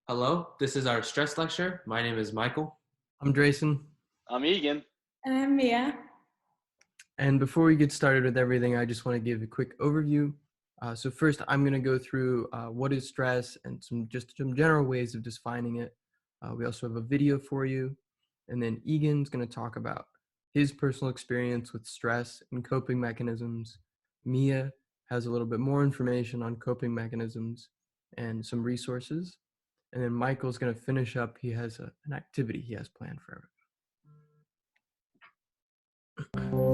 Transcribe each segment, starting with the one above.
Hello, this is our stress lecture. My name is Michael. I'm Drayson. I'm Egan. And I'm Mia. And before we get started with everything, I just want to give a quick overview. So first, I'm going to go through what is stress and some general ways of defining it. We also have a video for you. And then Egan's going to talk about his personal experience with stress and coping mechanisms. Mia has a little bit more information on coping mechanisms and some resources. And then Michael's going to finish up. He has an activity he has planned for everyone.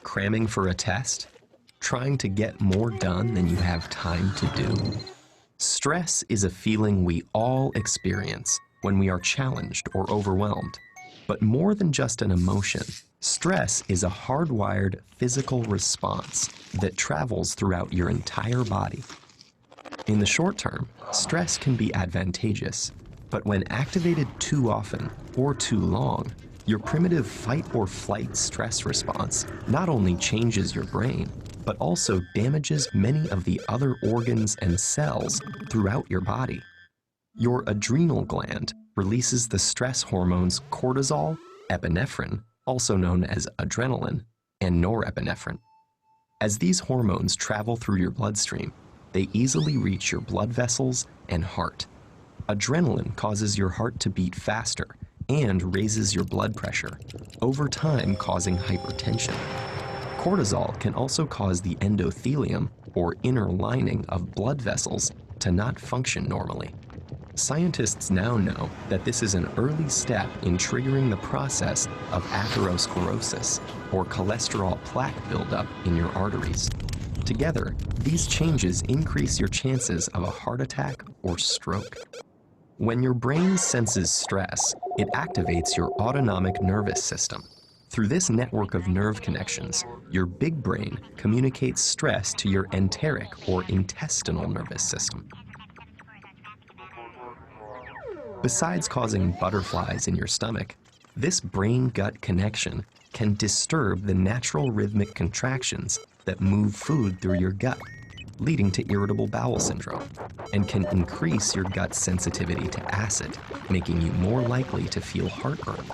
Cramming for a test? Trying to get more done than you have time to do? Stress is a feeling we all experience when we are challenged or overwhelmed. But more than just an emotion, stress is a hardwired physical response that travels throughout your entire body. In the short term, stress can be advantageous, but when activated too often or too long, your primitive fight or flight stress response not only changes your brain, but also damages many of the other organs and cells throughout your body. Your adrenal gland releases the stress hormones cortisol, epinephrine, also known as adrenaline, and norepinephrine. As these hormones travel through your bloodstream, they easily reach your blood vessels and heart. Adrenaline causes your heart to beat faster and raises your blood pressure, over time causing hypertension. Cortisol can also cause the endothelium, or inner lining of blood vessels, to not function normally. Scientists now know that this is an early step in triggering the process of atherosclerosis, or cholesterol plaque buildup in your arteries. Together, these changes increase your chances of a heart attack or stroke. When your brain senses stress, it activates your autonomic nervous system. Through this network of nerve connections, your big brain communicates stress to your enteric or intestinal nervous system. Besides causing butterflies in your stomach, this brain-gut connection can disturb the natural rhythmic contractions that move food through your gut, leading to irritable bowel syndrome, and can increase your gut's sensitivity to acid, making you more likely to feel heartburn.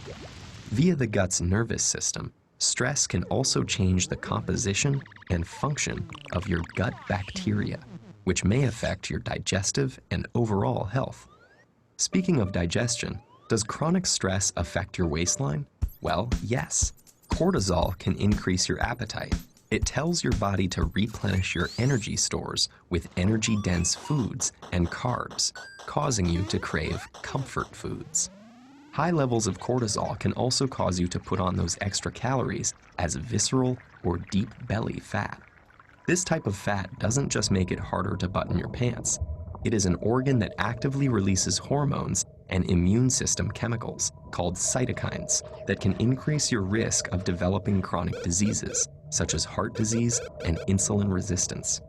Via the gut's nervous system, stress can also change the composition and function of your gut bacteria, which may affect your digestive and overall health. Speaking of digestion, does chronic stress affect your waistline? Well, yes. Cortisol can increase your appetite. It tells your body to replenish your energy stores with energy-dense foods and carbs, causing you to crave comfort foods. High levels of cortisol can also cause you to put on those extra calories as visceral or deep belly fat. This type of fat doesn't just make it harder to button your pants. It is an organ that actively releases hormones and immune system chemicals called cytokines that can increase your risk of developing chronic diseases, such as heart disease and insulin resistance.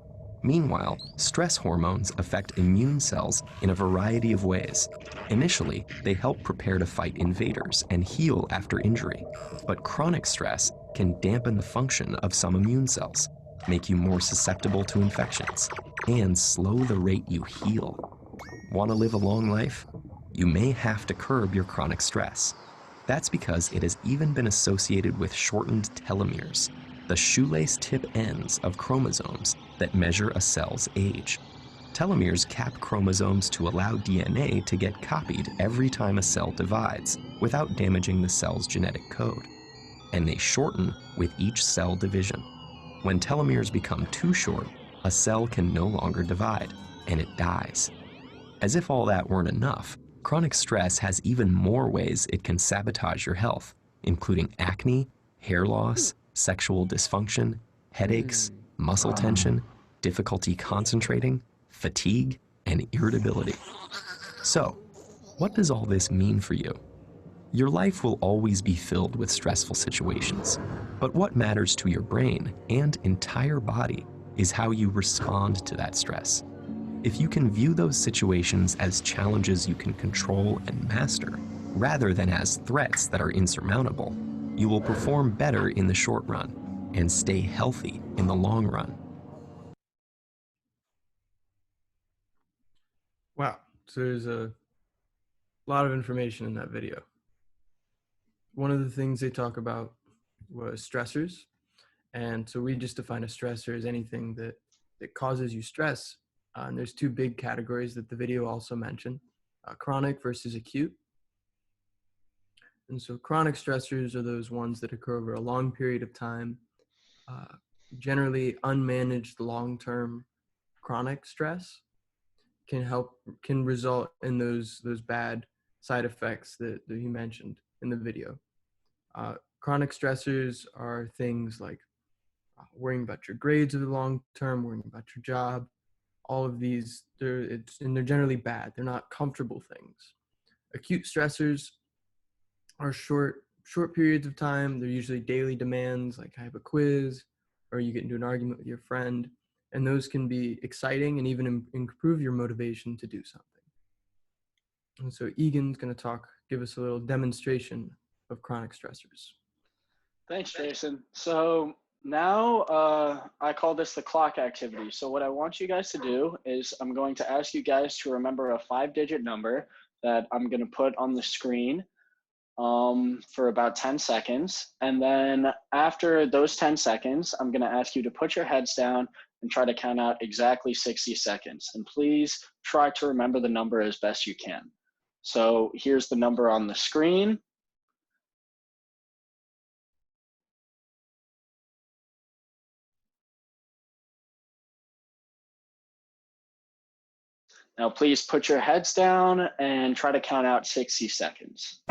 Meanwhile, stress hormones affect immune cells in a variety of ways. Initially, they help prepare to fight invaders and heal after injury, but chronic stress can dampen the function of some immune cells, make you more susceptible to infections, and slow the rate you heal. Want to live a long life? You may have to curb your chronic stress. That's because it has even been associated with shortened telomeres, the shoelace tip ends of chromosomes that measure a cell's age. Telomeres cap chromosomes to allow DNA to get copied every time a cell divides without damaging the cell's genetic code. And they shorten with each cell division. When telomeres become too short, a cell can no longer divide, and it dies. As if all that weren't enough, chronic stress has even more ways it can sabotage your health, including acne, hair loss, sexual dysfunction, headaches, muscle tension, difficulty concentrating, fatigue, and irritability. So, what does all this mean for you? Your life will always be filled with stressful situations, but what matters to your brain and entire body is how you respond to that stress. If you can view those situations as challenges you can control and master, rather than as threats that are insurmountable, you will perform better in the short run. and stay healthy in the long run. Wow. So there's a lot of information in that video. One of the things they talk about was stressors. And so we just define a stressor as anything that causes you stress. And there's two big categories that the video also mentioned, chronic versus acute. And so chronic stressors are those ones that occur over a long period of time, generally unmanaged long-term chronic stress can result in those bad side effects that you mentioned in the video. Chronic stressors are things like worrying about your grades over the long term, worrying about your job. All of these, they're generally bad. They're not comfortable things. Acute stressors are short periods of time. They're usually daily demands, like I have a quiz, or you get into an argument with your friend, and those can be exciting and even improve your motivation to do something. And so Egan's going to give us a little demonstration of chronic stressors. Thanks, Drayson. So now I call this the clock activity. So what I want you guys to do is I'm going to ask you guys to remember a 5-digit number that I'm going to put on the screen for about 10 seconds. And then after those 10 seconds, I'm going to ask you to put your heads down and try to count out exactly 60 seconds. And please try to remember the number as best you can. So here's the number on the screen. Now, please put your heads down and try to count out 60 seconds.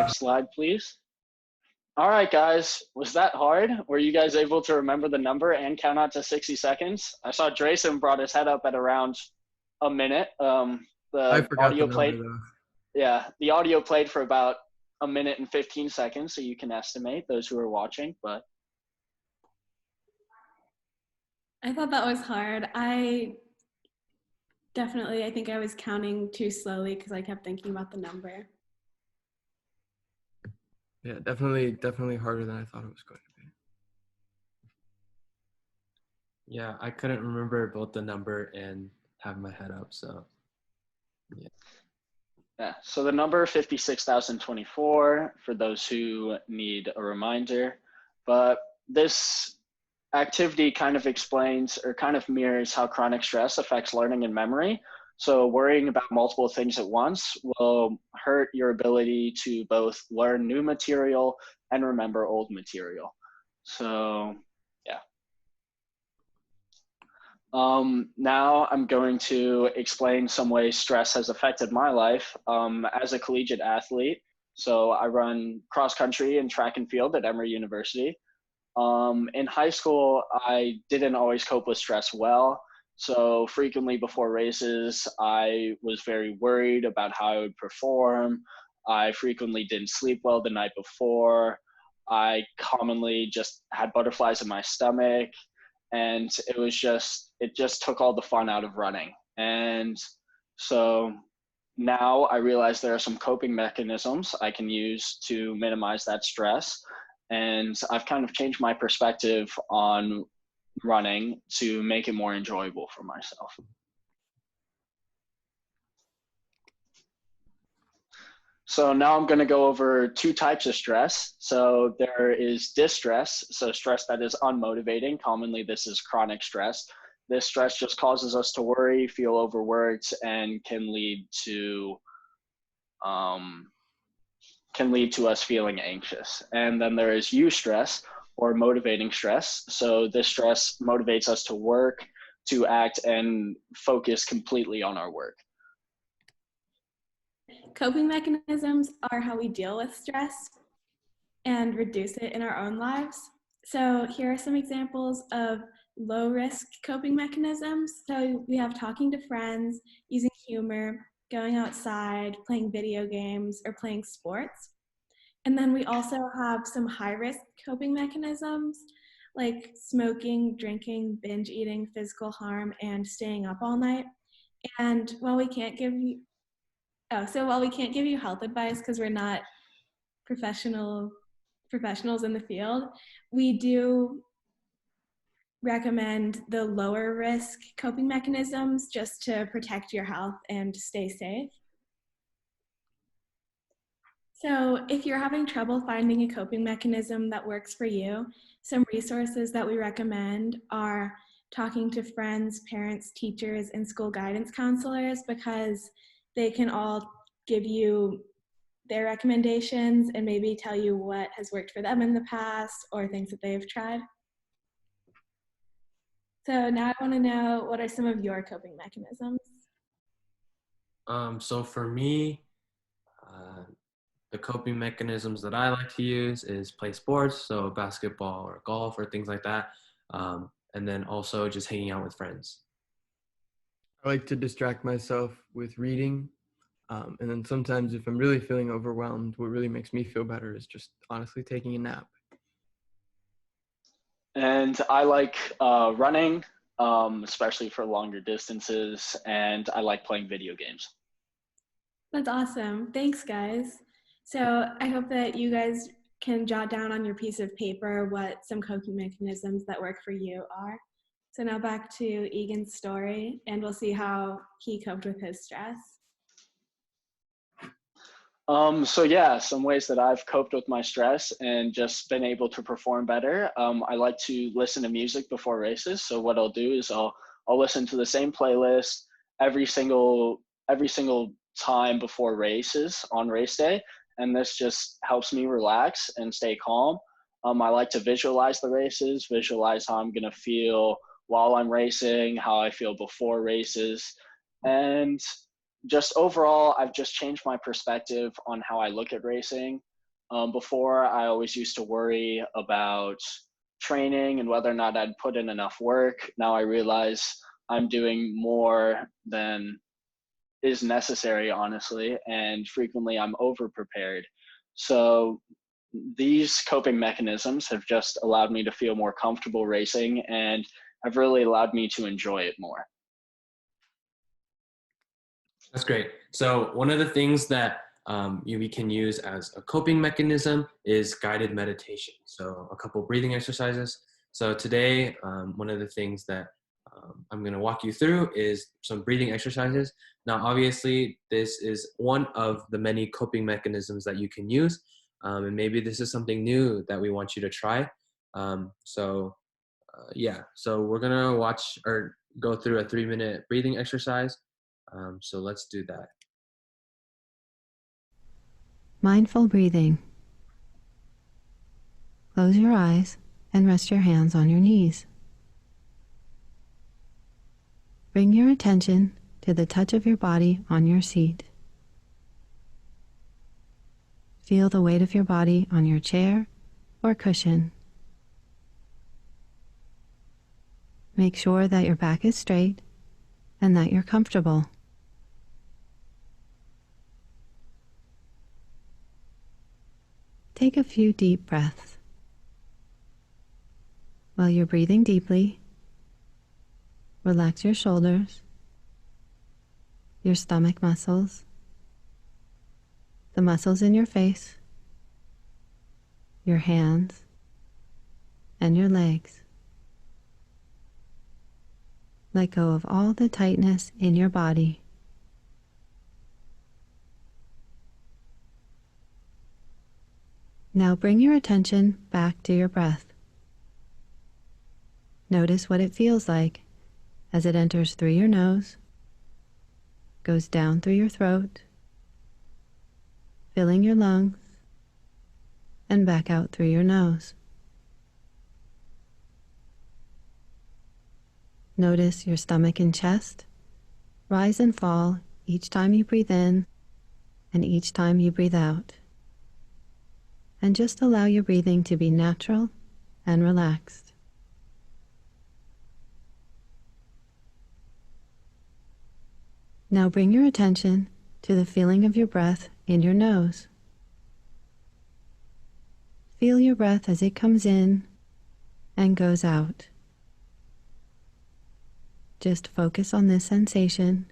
Slide, please. All right, guys, was that hard? Were you guys able to remember the number and count out to 60 seconds? I saw Drayson brought his head up at around a minute. I forgot audio the played. number, though. Yeah, the audio played for about a minute and 15 seconds, so you can estimate those who are watching. But I thought that was hard. I think I was counting too slowly because I kept thinking about the number. Yeah, definitely harder than I thought it was going to be. Yeah, I couldn't remember both the number and have my head up, so yeah. Yeah, so the number 56,024 for those who need a reminder. But this activity kind of explains or kind of mirrors how chronic stress affects learning and memory. So worrying about multiple things at once will hurt your ability to both learn new material and remember old material. So yeah. Now I'm going to explain some ways stress has affected my life as a collegiate athlete. So I run cross country and track and field at Emory University. In high school, I didn't always cope with stress well. So frequently before races, I was very worried about how I would perform. I frequently didn't sleep well the night before. I commonly just had butterflies in my stomach. And it just took all the fun out of running. And so now I realize there are some coping mechanisms I can use to minimize that stress. And I've kind of changed my perspective on running to make it more enjoyable for myself. So now I'm going to go over two types of stress. So there is distress, so stress that is unmotivating. Commonly, this is chronic stress. This stress just causes us to worry, feel overworked, and can lead to us feeling anxious. And then there is eustress, or motivating stress. So this stress motivates us to work, to act, and focus completely on our work. Coping mechanisms are how we deal with stress and reduce it in our own lives. So here are some examples of low-risk coping mechanisms. So we have talking to friends, using humor, going outside, playing video games, or playing sports. And then we also have some high-risk coping mechanisms like smoking, drinking, binge eating, physical harm, and staying up all night. And while we can't give you health advice because we're not professionals in the field, we do recommend the lower risk coping mechanisms just to protect your health and stay safe. So if you're having trouble finding a coping mechanism that works for you, some resources that we recommend are talking to friends, parents, teachers, and school guidance counselors, because they can all give you their recommendations and maybe tell you what has worked for them in the past or things that they've tried. So now I want to know, what are some of your coping mechanisms? So for me, the coping mechanisms that I like to use is play sports, so basketball or golf or things like that. And then also just hanging out with friends. I like to distract myself with reading. And then sometimes if I'm really feeling overwhelmed, what really makes me feel better is just honestly taking a nap. And I like running, especially for longer distances, and I like playing video games. That's awesome. Thanks, guys. So I hope that you guys can jot down on your piece of paper what some coping mechanisms that work for you are. So now back to Egan's story, and we'll see how he coped with his stress. So yeah, some ways that I've coped with my stress and just been able to perform better. I like to listen to music before races. So what I'll do is I'll listen to the same playlist every single time before races on race day, and this just helps me relax and stay calm. I like to visualize the races, visualize how I'm gonna feel while I'm racing, how I feel before races, and just overall, I've just changed my perspective on how I look at racing. Before, I always used to worry about training and whether or not I'd put in enough work. Now I realize I'm doing more than is necessary, honestly, and frequently I'm over-prepared. So these coping mechanisms have just allowed me to feel more comfortable racing and have really allowed me to enjoy it more. That's great. So one of the things that we can use as a coping mechanism is guided meditation. So a couple breathing exercises. So today, one of the things that I'm going to walk you through is some breathing exercises. Now, obviously, this is one of the many coping mechanisms that you can use. And maybe this is something new that we want you to try. So we're going to watch or go through a 3-minute breathing exercise. So let's do that. Mindful breathing. Close your eyes and rest your hands on your knees. Bring your attention to the touch of your body on your seat. Feel the weight of your body on your chair or cushion. Make sure that your back is straight and that you're comfortable. Take a few deep breaths. While you're breathing deeply, relax your shoulders, your stomach muscles, the muscles in your face, your hands, and your legs. Let go of all the tightness in your body. Now bring your attention back to your breath. Notice what it feels like as it enters through your nose, goes down through your throat, filling your lungs, and back out through your nose. Notice your stomach and chest rise and fall each time you breathe in and each time you breathe out. And just allow your breathing to be natural and relaxed. Now bring your attention to the feeling of your breath in your nose. Feel your breath as it comes in and goes out. Just focus on this sensation,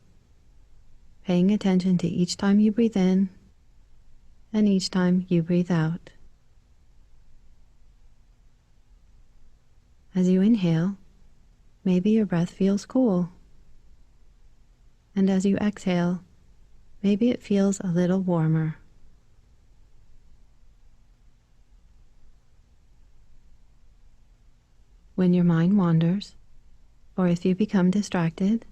paying attention to each time you breathe in and each time you breathe out. As you inhale, maybe your breath feels cool. And as you exhale, maybe it feels a little warmer. When your mind wanders, or if you become distracted,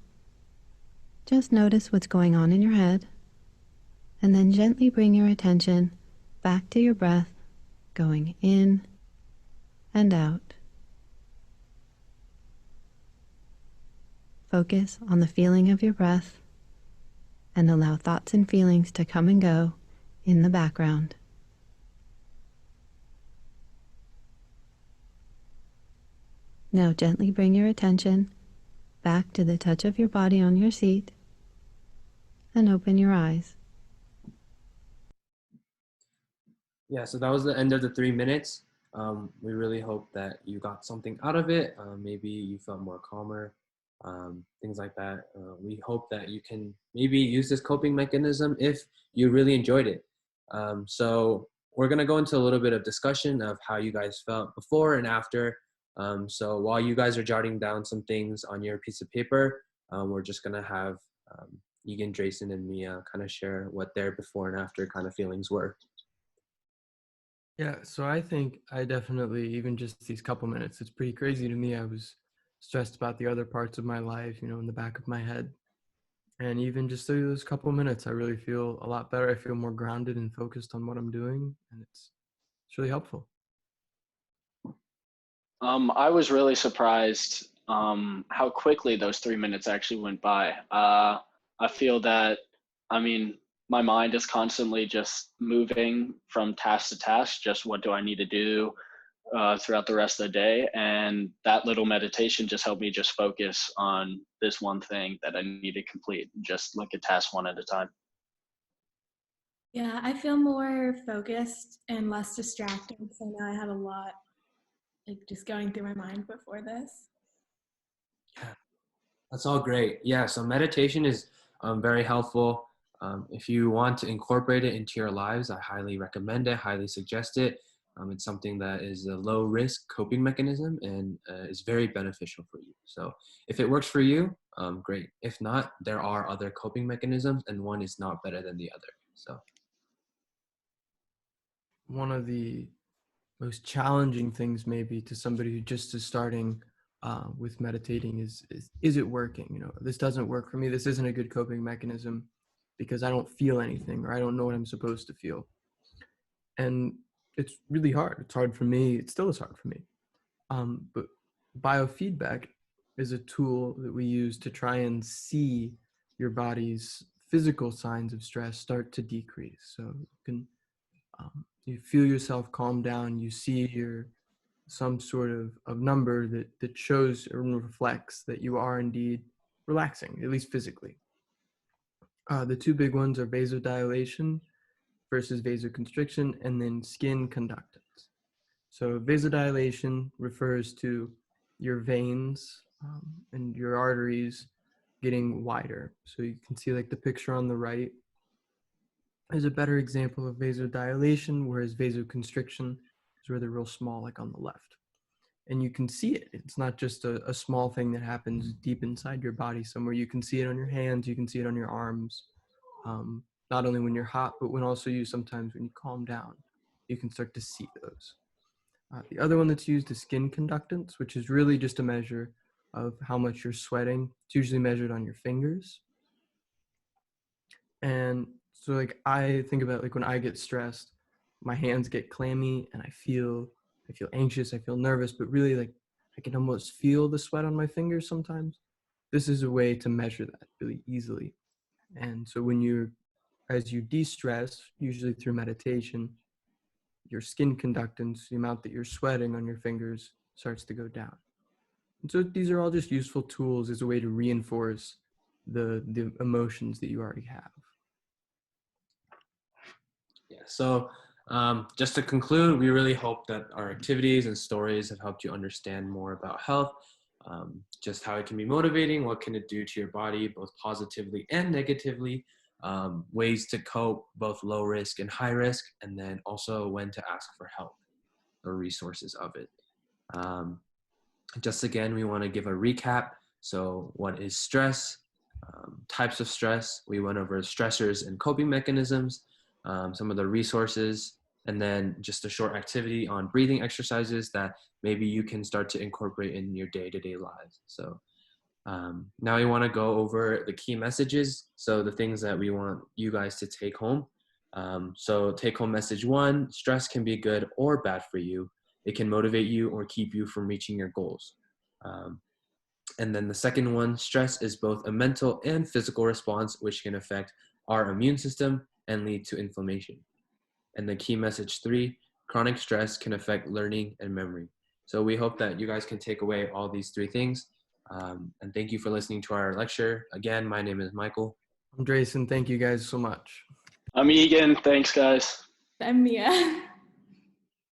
just notice what's going on in your head, and then gently bring your attention back to your breath, going in and out. Focus on the feeling of your breath and allow thoughts and feelings to come and go in the background. Now gently bring your attention back to the touch of your body on your seat and open your eyes. Yeah, so that was the end of the 3 minutes. We really hope that you got something out of it. Maybe you felt more calmer, things like that. We hope that you can maybe use this coping mechanism if you really enjoyed it. So we're going to go into a little bit of discussion of how you guys felt before and after. So while you guys are jotting down some things on your piece of paper, we're just going to have Egan, Drayson, and Mia kind of share what their before and after kind of feelings were. Yeah, so I think I definitely, even just these couple minutes, it's pretty crazy to me. I was stressed about the other parts of my life, in the back of my head. And even just through those couple minutes, I really feel a lot better. I feel more grounded and focused on what I'm doing, and it's really helpful. I was really surprised how quickly those 3 minutes actually went by. I feel that, my mind is constantly just moving from task to task. Just what do I need to do throughout the rest of the day? And that little meditation just helped me just focus on this one thing that I need to complete. Just look at tasks one at a time. Yeah, I feel more focused and less distracted. So now I have a lot just going through my mind before this. That's all great. Yeah, so meditation is very helpful. If you want to incorporate it into your lives, I highly recommend it, highly suggest it. It's something that is a low risk coping mechanism and is very beneficial for you. So if it works for you, great. If not, there are other coping mechanisms and one is not better than the other. So One of the most challenging things maybe to somebody who just is starting with meditating is it working? This doesn't work for me. This isn't a good coping mechanism because I don't feel anything, or I don't know what I'm supposed to feel. And it's really hard. It's hard for me. It still is hard for me. But biofeedback is a tool that we use to try and see your body's physical signs of stress start to decrease. So you feel yourself calm down. You see some sort of number that shows or reflects that you are indeed relaxing, at least physically. The two big ones are vasodilation versus vasoconstriction, and then skin conductance. So vasodilation refers to your veins and your arteries getting wider. So you can see the picture on the right is a better example of vasodilation, whereas vasoconstriction is where they're real small, like on the left. And you can see it. It's not just a small thing that happens deep inside your body somewhere. You can see it on your hands. You can see it on your arms. Not only when you're hot, but when also you sometimes when you calm down, you can start to see those. The other one that's used is skin conductance, which is really just a measure of how much you're sweating. It's usually measured on your fingers. And so like I think about like when I get stressed, my hands get clammy and I feel anxious, I feel nervous, but really like I can almost feel the sweat on my fingers sometimes. This is a way to measure that really easily. And so as you de-stress, usually through meditation, your skin conductance, the amount that you're sweating on your fingers, starts to go down. And so these are all just useful tools as a way to reinforce the emotions that you already have. Yeah, so just to conclude, we really hope that our activities and stories have helped you understand more about health, just how it can be motivating, what can it do to your body, both positively and negatively, ways to cope, both low risk and high risk, and then also when to ask for help or resources of it. Just again, we want to give a recap. So what is stress? Types of stress. We went over stressors and coping mechanisms, some of the resources, and then just a short activity on breathing exercises that maybe you can start to incorporate in your day-to-day lives. So now we want to go over the key messages. So the things that we want you guys to take home. So take home message 1, stress can be good or bad for you. It can motivate you or keep you from reaching your goals. And then the second one, stress is both a mental and physical response, which can affect our immune system and lead to inflammation. And the key message 3, chronic stress can affect learning and memory. So we hope that you guys can take away all these 3 things. And thank you for listening to our lecture. Again, my name is Michael. I'm Drayson. Thank you guys so much. I'm Egan. Thanks, guys. I'm Mia.